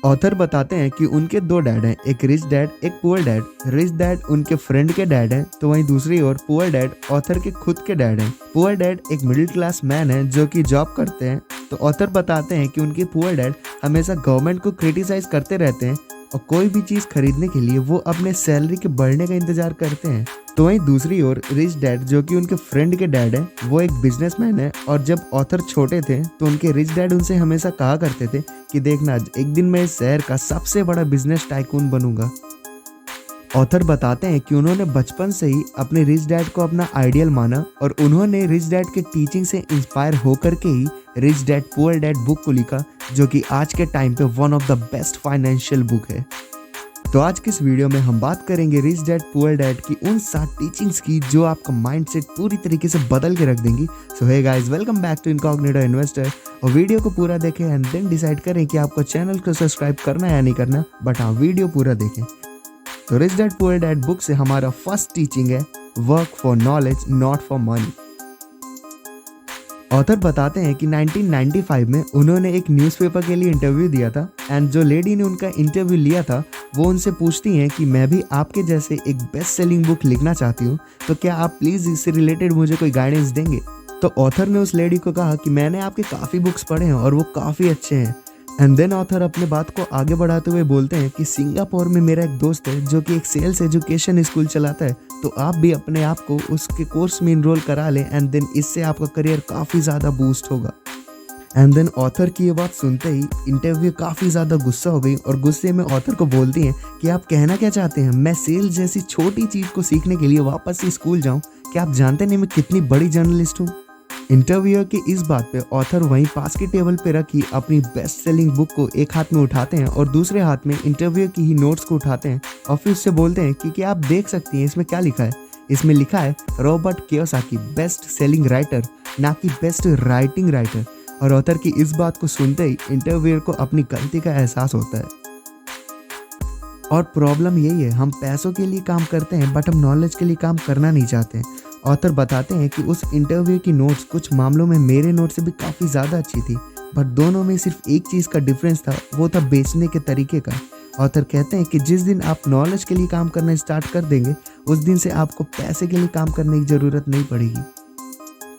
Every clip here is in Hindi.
ऑथर बताते हैं कि उनके दो डैड हैं, एक रिच डैड एक पुअर डैड। रिच डैड उनके फ्रेंड के डैड हैं, तो वहीं दूसरी ओर पुअर डैड ऑथर के खुद के डैड हैं। पुअर डैड एक मिडिल क्लास मैन है जो कि जॉब करते हैं। तो ऑथर बताते हैं कि उनके पुअर डैड हमेशा गवर्नमेंट को क्रिटिसाइज करते रहते हैं और कोई भी चीज़ खरीदने के लिए वो अपने सैलरी के बढ़ने का इंतजार करते हैं। तो वहीं दूसरी ओर रिच डैड जो कि उनके फ्रेंड के डैड हैं, वो एक बिजनेसमैन है और जब ऑथर छोटे थे तो उनके रिच डैड उनसे हमेशा कहा करते थे कि देखना एक दिन मैं इस शहर का सबसे बड़ा बिजनेस टाइकून बनूंगा। ऑथर बताते हैं कि उन्होंने बचपन से ही अपने रिच डैड को अपना आइडियल माना और उन्होंने रिच डैड के टीचिंग से इंस्पायर होकर के ही rich dad poor dad book को लिखा, जो कि आज के टाइम पे one of the best financial book है। तो आज की इस वीडियो में हम बात करेंगे रिच डैड पुअर डैड की उन 7 टीचिंग्स की जो आपका माइंडसेट पूरी तरीके से बदल के रख देंगी। So hey guys, welcome back to incognito investor. और वीडियो को पूरा देखें एंड देन डिसाइड करें कि आपको चैनल को सब्सक्राइब करना है या नहीं करना, बट हाँ वीडियो पूरा देखें। तो rich dad poor dad book से हमारा फर्स्ट टीचिंग है work for knowledge not for money. Author बताते हैं कि 1995 में उन्होंने एक न्यूज़पेपर के लिए इंटरव्यू दिया था एंड जो लेडी ने उनका इंटरव्यू लिया था वो उनसे पूछती हैं कि मैं भी आपके जैसे एक बेस्ट सेलिंग बुक लिखना चाहती हूँ, तो क्या आप प्लीज़ इससे रिलेटेड मुझे कोई गाइडेंस देंगे। तो ऑथर ने उस लेडी को कहा कि मैंने आपके काफ़ी बुक्स पढ़े हैं और वो काफ़ी अच्छे हैं। एंड देन ऑथर अपने बात को आगे बढ़ाते हुए बोलते हैं कि सिंगापुर में मेरा एक दोस्त है जो कि एक सेल्स एजुकेशन स्कूल चलाता है, तो आप भी अपने आप को उसके कोर्स में इनरोल करा लें एंड देन इससे आपका करियर काफ़ी ज़्यादा बूस्ट होगा। एंड देन ऑथर की ये बात सुनते ही इंटरव्यू काफ़ी ज़्यादा गुस्सा हो गई और गुस्से में ऑथर को बोलती हैं कि आप कहना क्या चाहते हैं, मैं सेल्स जैसी छोटी चीज़ को सीखने के लिए वापस से स्कूल जाऊँ? क्या आप जानते नहीं मैं कितनी बड़ी जर्नलिस्ट हूँ। इंटरव्यूअर की इस बात पे ऑथर वहीं पास की टेबल पे रखी अपनी बेस्ट सेलिंग बुक को एक हाथ में उठाते हैं और दूसरे हाथ में इंटरव्यूअर की ही नोट्स को उठाते हैं और फिर उससे बोलते हैं कि क्या आप देख सकती हैं इसमें क्या लिखा है। इसमें लिखा है Robert Kiyosaki best selling writer, ना कि बेस्ट राइटिंग राइटर। और ऑथर की इस बात को सुनते ही इंटरव्यूअर को अपनी गलती का एहसास होता है। और प्रॉब्लम यही है, हम पैसों के लिए काम करते हैं बट हम नॉलेज के लिए काम करना नहीं चाहते हैं। ऑथर बताते हैं कि उस इंटरव्यू की नोट्स कुछ मामलों में मेरे नोट से भी काफ़ी ज़्यादा अच्छी थी, बट दोनों में सिर्फ एक चीज़ का डिफरेंस था, वो था बेचने के तरीके का। ऑथर कहते हैं कि जिस दिन आप नॉलेज के लिए काम करना स्टार्ट कर देंगे उस दिन से आपको पैसे के लिए काम करने की ज़रूरत नहीं पड़ेगी।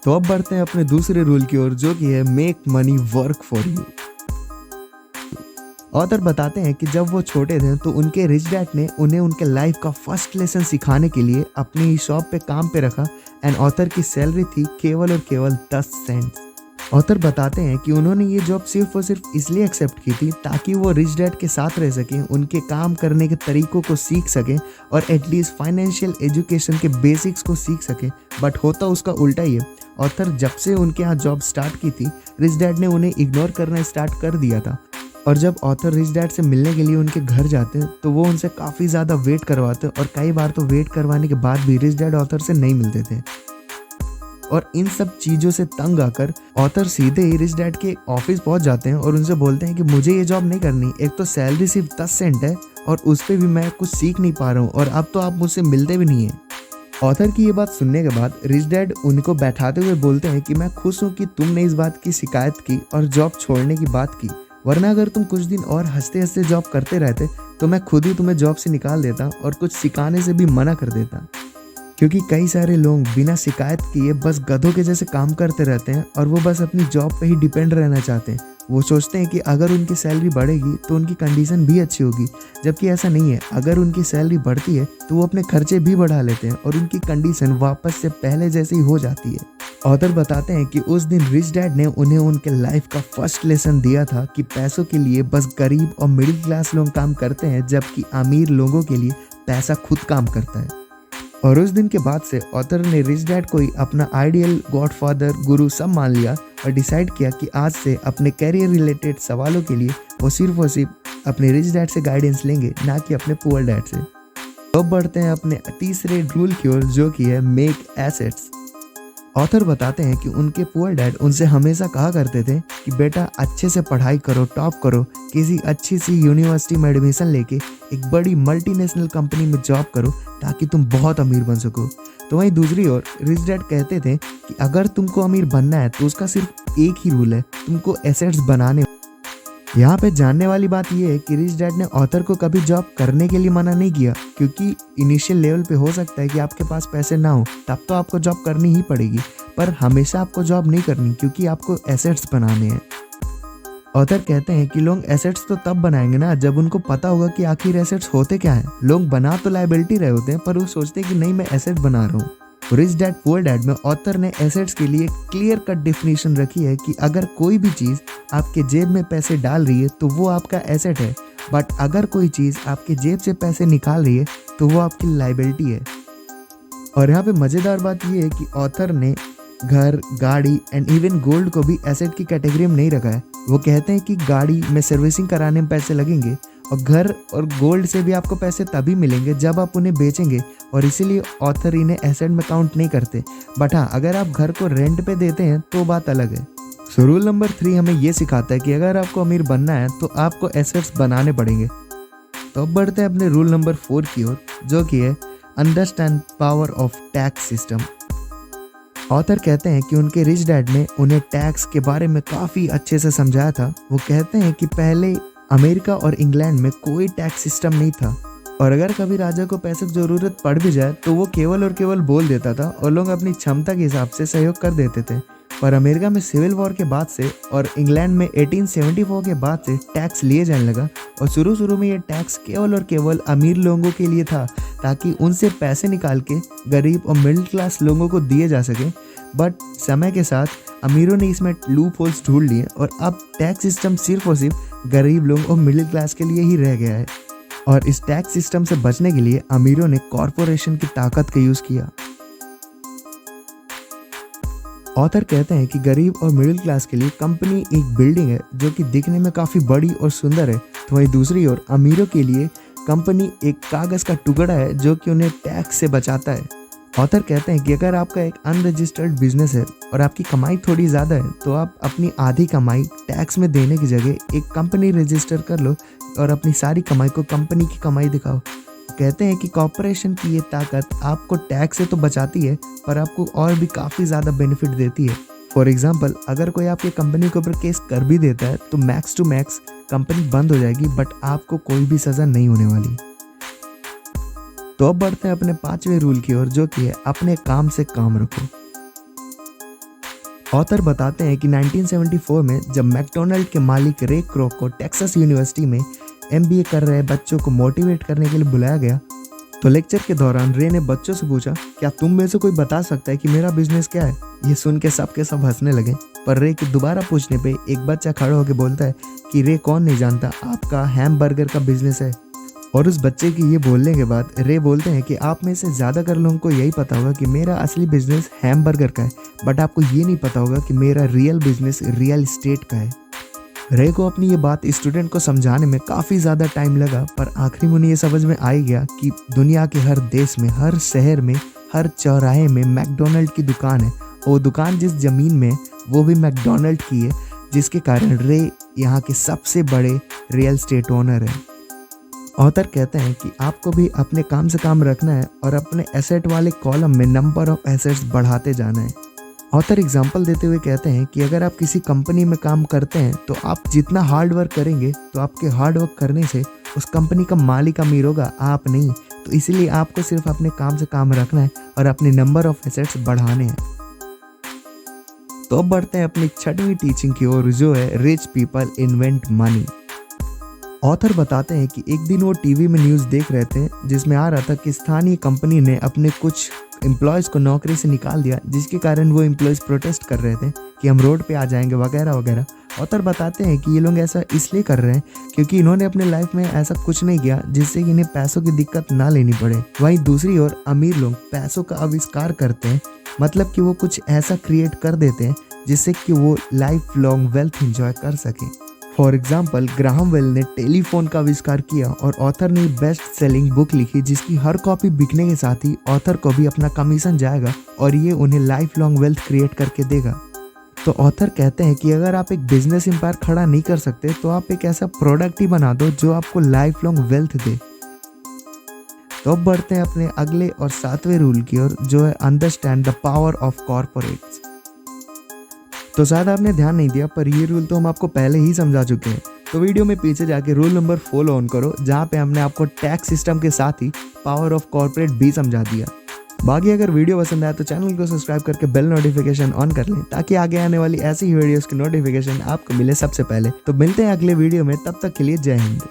तो अब बढ़ते हैं अपने दूसरे रूल की ओर, जो कि है make money work for you. Author बताते हैं कि जब वो छोटे थे तो उनके रिच डैड ने उन्हें उनके लाइफ का फर्स्ट लेसन सिखाने के लिए अपनी ही शॉप पे काम पे रखा एंड ऑथर की सैलरी थी केवल और केवल 10 सेंट्स। ऑथर बताते हैं कि उन्होंने ये जॉब सिर्फ और सिर्फ इसलिए एक्सेप्ट की थी ताकि वो रिच डैड के साथ रह सकें, उनके काम करने के तरीकों को सीख सकें और एटलीस्ट फाइनेंशियल एजुकेशन के बेसिक्स को सीख सकें। बट होता उसका उल्टा ही है। ऑथर जब से उनके यहाँ जॉब स्टार्ट की थी रिच डैड ने उन्हें इग्नोर करना स्टार्ट कर दिया था और जब ऑथर रिच डैड से मिलने के लिए उनके घर जाते हैं तो वो उनसे काफ़ी ज़्यादा वेट करवाते हैं और कई बार तो वेट करवाने के बाद भी रिच डैड ऑथर से नहीं मिलते थे। और इन सब चीज़ों से तंग आकर ऑथर सीधे ही रिच डैड के ऑफिस पहुंच जाते हैं और उनसे बोलते हैं कि मुझे ये जॉब नहीं करनी, एक तो सैलरी सिर्फ 10 सेंट है और उस पर भी मैं कुछ सीख नहीं पा रहा हूँ और अब तो आप मुझसे मिलते भी नहीं हैं। ऑथर की ये बात सुनने के बाद रिच डैड उनको बैठाते हुए बोलते हैं कि मैं खुश हूँ कि तुमने इस बात की शिकायत की और जॉब छोड़ने की बात की, वरना अगर तुम कुछ दिन और हंसते हंसते जॉब करते रहते तो मैं खुद ही तुम्हें जॉब से निकाल देता और कुछ सिखाने से भी मना कर देता। क्योंकि कई सारे लोग बिना शिकायत किए बस गधों के जैसे काम करते रहते हैं और वो बस अपनी जॉब पे ही डिपेंड रहना चाहते हैं। वो सोचते हैं कि अगर उनकी सैलरी बढ़ेगी तो उनकी कंडीशन भी अच्छी होगी, जबकि ऐसा नहीं है। अगर उनकी सैलरी बढ़ती है तो वो अपने खर्चे भी बढ़ा लेते हैं और उनकी कंडीशन वापस से पहले जैसी हो जाती है। ऑथर बताते हैं कि उस दिन रिच डैड ने उन्हें उनके लाइफ का फर्स्ट लेसन दिया था कि पैसों के लिए बस गरीब और मिडिल क्लास लोग काम करते हैं, जबकि अमीर लोगों के लिए पैसा खुद काम करता है। और उस दिन के बाद से ऑथर ने रिच डैड को ही अपना आइडियल गॉडफादर, गुरु सब मान लिया और डिसाइड किया कि आज से अपने कैरियर रिलेटेड सवालों के लिए वो सिर्फ और सिर्फ अपने रिच डैड से गाइडेंस लेंगे, ना कि अपने पुअर डैड से। अब बढ़ते हैं अपने तीसरे रूल की ओर, जो कि है मेक एसेट्स। ऑथर बताते हैं कि उनके पुअर डैड उनसे हमेशा कहा करते थे कि बेटा अच्छे से पढ़ाई करो, टॉप करो, किसी अच्छी सी यूनिवर्सिटी में एडमिशन लेके एक बड़ी मल्टीनेशनल कंपनी में जॉब करो ताकि तुम बहुत अमीर बन सको। तो वहीं दूसरी ओर रिच डैड कहते थे कि अगर तुमको अमीर बनना है तो उसका सिर्फ एक ही रूल है, तुमको एसेट्स बनाने। यहाँ पे जानने वाली बात यह है कि रिच डैड ने ऑथर को कभी जॉब करने के लिए मना नहीं किया, क्योंकि इनिशियल लेवल पे हो सकता है कि आपके पास पैसे ना हो, तब तो आपको जॉब करनी ही पड़ेगी, पर हमेशा आपको जॉब नहीं करनी, क्योंकि आपको एसेट्स बनाने हैं। ऑथर कहते हैं कि लोग एसेट्स तो तब बनाएंगे ना जब उनको पता होगा कि आखिर एसेट्स होते क्या हैं। लोग बना तो लायबिलिटी रहे होते हैं, पर वो सोचते हैं कि नहीं, मैं एसेट बना रहा हूँ। रिच डैड पुअर डैड में ऑथर ने एसेट्स के लिए क्लियर कट डेफिनेशन रखी है कि अगर कोई भी चीज़ आपके जेब में पैसे डाल रही है तो वो आपका एसेट है, बट अगर कोई चीज़ आपके जेब से पैसे निकाल रही है तो वो आपकी लायबिलिटी है। और यहाँ पे मज़ेदार बात ये है कि ऑथर ने घर, गाड़ी एंड इवन गोल्ड को भी एसेट की कैटेगरी में नहीं रखा है। वो कहते हैं कि गाड़ी में सर्विसिंग कराने में पैसे लगेंगे, और घर और गोल्ड से भी आपको पैसे तभी मिलेंगे जब आप उन्हें बेचेंगे, और इसीलिए ऑथर इन्हें एसेट में काउंट नहीं करते। बट हाँ, अगर आप घर को रेंट पे देते हैं तो बात अलग है। सो रूल नंबर 3 हमें ये सिखाता है कि अगर आपको अमीर बनना है तो आपको एसेट्स बनाने पड़ेंगे। तो अब बढ़ते हैं अपने रूल नंबर 4 की ओर, जो कि है understand power of tax system. Author कहते हैं कि उनके रिच डैड ने उन्हें टैक्स के बारे में काफ़ी अच्छे से समझाया था। वो कहते हैं कि पहले अमेरिका और इंग्लैंड में कोई टैक्स सिस्टम नहीं था, और अगर कभी राजा को पैसे की ज़रूरत पड़ भी जाए तो वो केवल और केवल बोल देता था, और लोग अपनी क्षमता के हिसाब से सहयोग कर देते थे। पर अमेरिका में सिविल वॉर के बाद से और इंग्लैंड में 1874 के बाद से टैक्स लिए जाने लगा, और शुरू में ये टैक्स केवल और केवल अमीर लोगों के लिए था, ताकि उनसे पैसे निकाल के गरीब और मिडिल क्लास लोगों को दिए जा सके। बट समय के साथ अमीरों ने इसमें लूप होल्स ढूंढ लिए, और अब टैक्स सिस्टम सिर्फ और सिर्फ गरीब लोग और मिडिल क्लास के लिए ही रह गया है। और इस टैक्स सिस्टम से बचने के लिए अमीरों ने कॉरपोरेशन की ताकत का यूज़ किया। ऑथर कहते हैं कि गरीब और मिडिल क्लास के लिए कंपनी एक बिल्डिंग है जो कि दिखने में काफ़ी बड़ी और सुंदर है, तो वहीं दूसरी ओर अमीरों के लिए कंपनी एक कागज़ का टुकड़ा है जो कि उन्हें टैक्स से बचाता है। ऑथर कहते हैं कि अगर आपका एक अनरजिस्टर्ड बिजनेस है और आपकी कमाई थोड़ी ज़्यादा है, तो आप अपनी आधी कमाई टैक्स में देने की जगह एक कंपनी रजिस्टर कर लो और अपनी सारी कमाई को कंपनी की कमाई दिखाओ। कहते हैं कि कॉर्पोरेशन की ये ताकत आपको टैक्स से तो बचाती है, पर आपको और भी काफ़ी ज़्यादा बेनिफिट देती है। फॉर एग्जाम्पल, अगर कोई आपकी कंपनी के ऊपर केस कर भी देता है तो मैक्स टू मैक्स कंपनी बंद हो जाएगी, बट आपको कोई भी सज़ा नहीं होने वाली। तो अब बढ़ते हैं अपने 5वें रूल की ओर, जो कि है अपने काम से काम रखो। ऑथर बताते हैं कि 1974 में जब मैकडोनल्ड के मालिक रे क्रोक को टेक्सास यूनिवर्सिटी में MBA कर रहे बच्चों को मोटिवेट करने के लिए बुलाया गया, तो लेक्चर के दौरान रे ने बच्चों से पूछा, क्या तुम में से कोई बता सकता है कि मेरा बिजनेस क्या है? ये सुन के सब हंसने लगे, पर रे के दोबारा पूछने पे एक बच्चा खड़ा होकर बोलता है कि रे कौन नहीं जानता, आपका हैमबर्गर का बिजनेस है। और उस बच्चे के ये बोलने के बाद रे बोलते हैं कि आप में से ज़्यादातर लोगों को यही पता होगा कि मेरा असली बिजनेस हैमबर्गर का है, बट आपको ये नहीं पता होगा कि मेरा रियल बिजनेस रियल एस्टेट का है। रे को अपनी ये बात स्टूडेंट को समझाने में काफ़ी ज़्यादा टाइम लगा, पर आखिरी में उन्हें ये समझ में आ ही गया कि दुनिया के हर देश में, हर शहर में, हर चौराहे में मैकडोनल्ड की दुकान है। वो दुकान जिस ज़मीन में वो भी मैकडोनल्ड की है, जिसके कारण रे यहाँ के सबसे बड़े रियल एस्टेट ओनर है। ऑथर कहते हैं कि आपको भी अपने काम से काम रखना है और अपने एसेट वाले कॉलम में नंबर ऑफ एसेट्स बढ़ाते जाना है। ऑथर एग्जांपल देते हुए कहते हैं कि अगर आप किसी कंपनी में काम करते हैं तो आप जितना हार्ड वर्क करेंगे, तो आपके हार्ड वर्क करने से उस कंपनी का मालिक अमीर होगा, आप नहीं। तो इसीलिए आपको सिर्फ अपने काम से काम रखना है और अपने नंबर ऑफ एसेट्स बढ़ाने हैं। तो अब बढ़ते हैं अपनी 6वीं टीचिंग की ओर, जो है rich people invent money. Author बताते हैं कि एक दिन वो टीवी में न्यूज़ देख रहे थे, जिसमें आ रहा था कि स्थानीय कंपनी ने अपने कुछ एम्प्लॉयज़ को नौकरी से निकाल दिया, जिसके कारण वो एम्प्लॉयज़ प्रोटेस्ट कर रहे थे कि हम रोड पे आ जाएंगे वगैरह वगैरह। ऑथर बताते हैं कि ये लोग ऐसा इसलिए कर रहे हैं क्योंकि इन्होंने अपने लाइफ में ऐसा कुछ नहीं किया जिससे कि इन्हें पैसों की दिक्कत ना लेनी पड़े। वहीं दूसरी ओर अमीर लोग पैसों का आविष्कार करते हैं, मतलब कि वो कुछ ऐसा क्रिएट कर देते हैं जिससे कि वो लाइफ लॉन्ग वेल्थ एंजॉय कर सकें। फॉर एग्जाम्पल, ग्राहम बेल ने टेलीफोन का आविष्कार किया और ऑथर ने बेस्ट सेलिंग बुक लिखी, जिसकी हर कॉपी बिकने के साथ ही ऑथर को भी अपना कमीशन जाएगा और ये उन्हें लाइफ लॉन्ग वेल्थ क्रिएट करके देगा। तो ऑथर कहते हैं कि अगर आप एक बिजनेस एम्पायर खड़ा नहीं कर सकते तो आप एक ऐसा प्रोडक्ट ही बना दो जो आपको लाइफ लॉन्ग वेल्थ दे। तो अब बढ़ते हैं अपने अगले और 7वें रूल की ओर, जो है understand the power of corporates. तो शायद आपने ध्यान नहीं दिया, पर ये रूल तो हम आपको पहले ही समझा चुके हैं। तो वीडियो में पीछे जाके रूल नंबर 4 ऑन करो, जहाँ पे हमने आपको टैक्स सिस्टम के साथ ही पावर ऑफ कॉर्पोरेट भी समझा दिया। बाकी अगर वीडियो पसंद आया तो चैनल को सब्सक्राइब करके बेल नोटिफिकेशन ऑन कर लें, ताकि आगे आने वाली ऐसी ही वीडियोस की नोटिफिकेशन आपको मिले सबसे पहले। तो मिलते हैं अगले वीडियो में, तब तक के लिए जय हिंद।